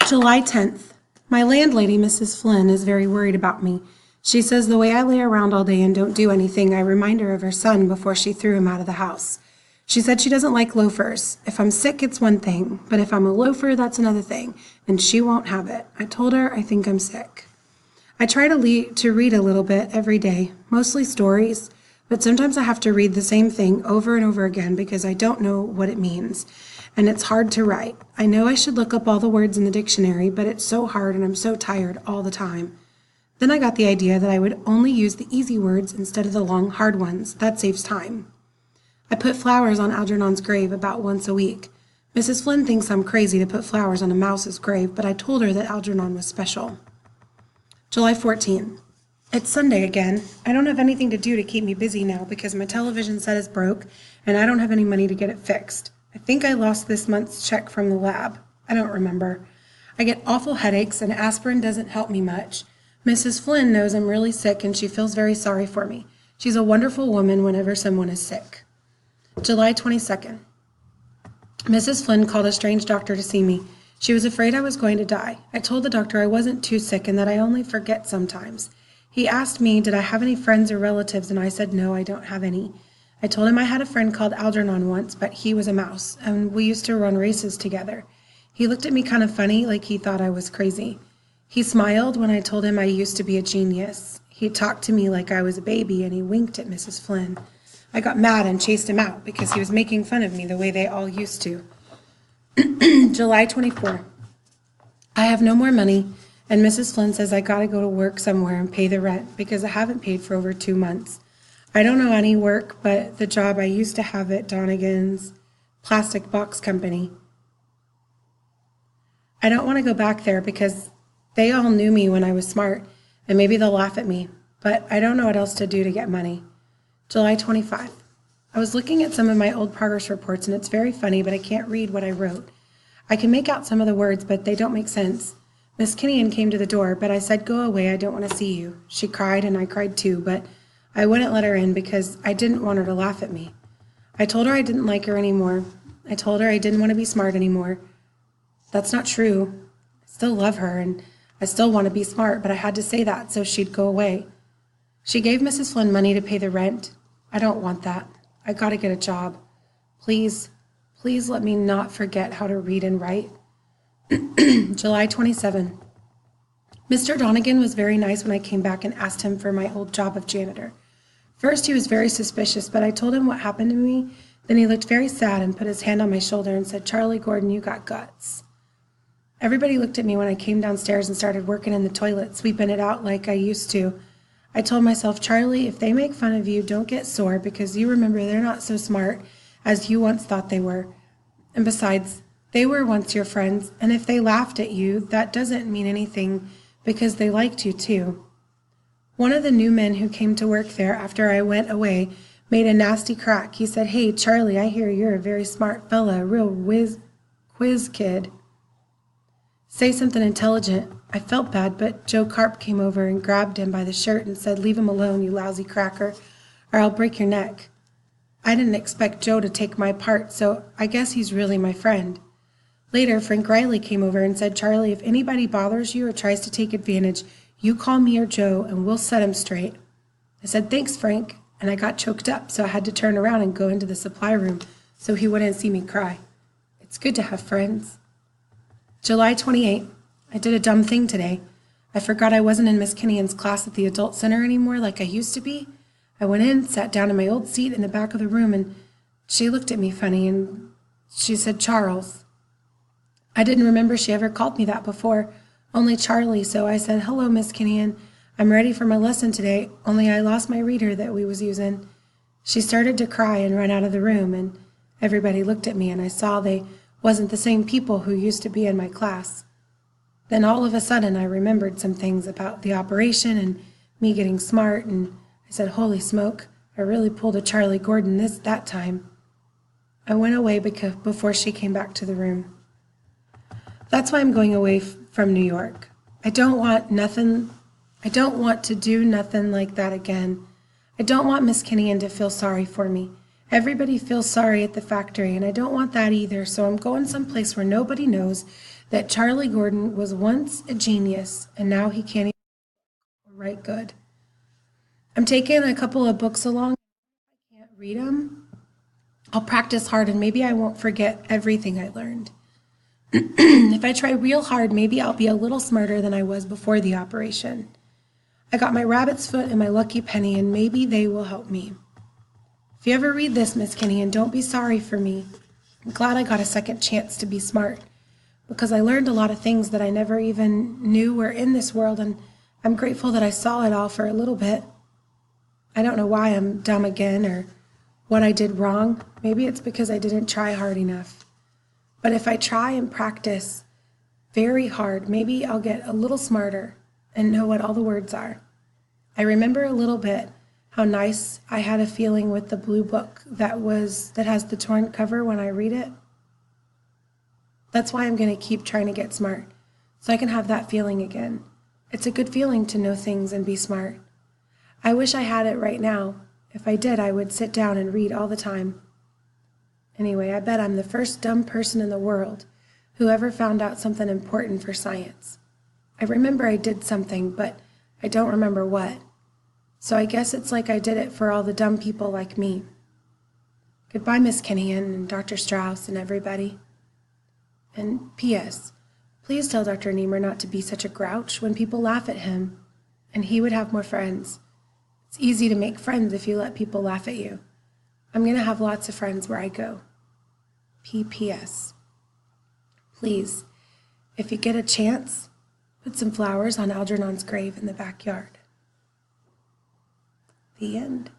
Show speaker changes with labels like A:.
A: July 10th. My landlady, Mrs. Flynn, is very worried about me. She says the way I lay around all day and don't do anything, I remind her of her son before she threw him out of the house. She said she doesn't like loafers. If I'm sick, it's one thing, but if I'm a loafer, that's another thing, and she won't have it. I told her I think I'm sick. I try to read a little bit every day, mostly stories, but sometimes I have to read the same thing over and over again because I don't know what it means, and it's hard to write. I know I should look up all the words in the dictionary, but it's so hard and I'm so tired all the time. Then I got the idea that I would only use the easy words instead of the long, hard ones. That saves time. I put flowers on Algernon's grave about once a week. Mrs. Flynn thinks I'm crazy to put flowers on a mouse's grave, but I told her that Algernon was special. July 14th. It's Sunday again. I don't have anything to do to keep me busy now because my television set is broke and I don't have any money to get it fixed. I think I lost this month's check from the lab. I don't remember. I get awful headaches and aspirin doesn't help me much. Mrs. Flynn knows I'm really sick and she feels very sorry for me. She's a wonderful woman whenever someone is sick. July 22nd. Mrs. Flynn called a strange doctor to see me. She was afraid I was going to die. I told the doctor I wasn't too sick and that I only forget sometimes. He asked me, did I have any friends or relatives, and I said no, I don't have any. I told him I had a friend called Algernon once, but he was a mouse, and we used to run races together. He looked at me kind of funny, like he thought I was crazy. He smiled when I told him I used to be a genius. He talked to me like I was a baby, and he winked at Mrs. Flynn. I got mad and chased him out because he was making fun of me the way they all used to. July 24. I have no more money, and Mrs. Flynn says I gotta go to work somewhere and pay the rent because I haven't paid for over 2 months. I don't know any work but the job I used to have at Donegan's plastic box company. I don't want to go back there because they all knew me when I was smart, and maybe they'll laugh at me, but I don't know what else to do to get money. July 25. I was looking at some of my old progress reports, and it's very funny, but I can't read what I wrote. I can make out some of the words, but they don't make sense. Miss Kinnean came to the door, but I said, go away, I don't want to see you. She cried, and I cried too, but I wouldn't let her in because I didn't want her to laugh at me. I told her I didn't like her anymore. I told her I didn't want to be smart anymore. That's not true. I still love her, and I still want to be smart, but I had to say that so she'd go away. She gave Mrs. Flynn money to pay the rent. I don't want that. I gotta get a job. Please, please let me not forget how to read and write. July 27. Mr. Donegan was very nice when I came back and asked him for my old job of janitor. First he was very suspicious, but I told him what happened to me. Then he looked very sad and put his hand on my shoulder and said, Charlie Gordon, you got guts. Everybody looked at me when I came downstairs and started working in the toilet, sweeping it out like I used to. I told myself, Charlie, if they make fun of you, don't get sore because you remember they're not so smart as you once thought they were. And besides, they were once your friends, and if they laughed at you, that doesn't mean anything because they liked you too. One of the new men who came to work there after I went away made a nasty crack. He said, hey, Charlie, I hear you're a very smart fella, a real quiz kid. Say something intelligent. I felt bad, but Joe Carp came over and grabbed him by the shirt and said, leave him alone, you lousy cracker, or I'll break your neck. I didn't expect Joe to take my part, so I guess he's really my friend. Later, Frank Riley came over and said, Charlie, if anybody bothers you or tries to take advantage, you call me or Joe and we'll set him straight. I said, thanks, Frank, and I got choked up, so I had to turn around and go into the supply room so he wouldn't see me cry. It's good to have friends. July 28. I did a dumb thing today. I forgot I wasn't in Miss Kinnean's class at the adult center anymore like I used to be. I went in, sat down in my old seat in the back of the room, and she looked at me funny, and she said, Charles. I didn't remember she ever called me that before, only Charlie, so I said, hello, Miss Kinnean. I'm ready for my lesson today, only I lost my reader that we was using. She started to cry and ran out of the room, and everybody looked at me, and I saw they wasn't the same people who used to be in my class. Then all of a sudden I remembered some things about the operation and me getting smart, and I said, holy smoke, I really pulled a Charlie Gordon that time. I went away before she came back to the room. That's why I'm going away from New York. I don't want to do nothing like that again. I don't want Miss Kinnean to feel sorry for me, Everybody feels sorry at the factory, and I don't want that either, so I'm going someplace where nobody knows that Charlie Gordon was once a genius, and now he can't even write good. I'm taking a couple of books along. I can't read them. I'll practice hard, and maybe I won't forget everything I learned. If I try real hard, maybe I'll be a little smarter than I was before the operation. I got my rabbit's foot and my lucky penny, and maybe they will help me. If you ever read this, Miss Kinnian, don't be sorry for me. I'm glad I got a second chance to be smart, because I learned a lot of things that I never even knew were in this world, and I'm grateful that I saw it all for a little bit. I don't know why I'm dumb again or what I did wrong. Maybe it's because I didn't try hard enough. But if I try and practice very hard, maybe I'll get a little smarter and know what all the words are. I remember a little bit how nice I had a feeling with the blue book that has the torn cover when I read it. That's why I'm going to keep trying to get smart, so I can have that feeling again. It's a good feeling to know things and be smart. I wish I had it right now. If I did, I would sit down and read all the time. Anyway, I bet I'm the first dumb person in the world who ever found out something important for science. I remember I did something, but I don't remember what. So I guess it's like I did it for all the dumb people like me. Goodbye, Miss Kinnian and Dr. Strauss and everybody. And P.S. Please tell Dr. Niemer not to be such a grouch when people laugh at him, and he would have more friends. It's easy to make friends if you let people laugh at you. I'm going to have lots of friends where I go. P.P.S. Please, if you get a chance, put some flowers on Algernon's grave in the backyard. The end.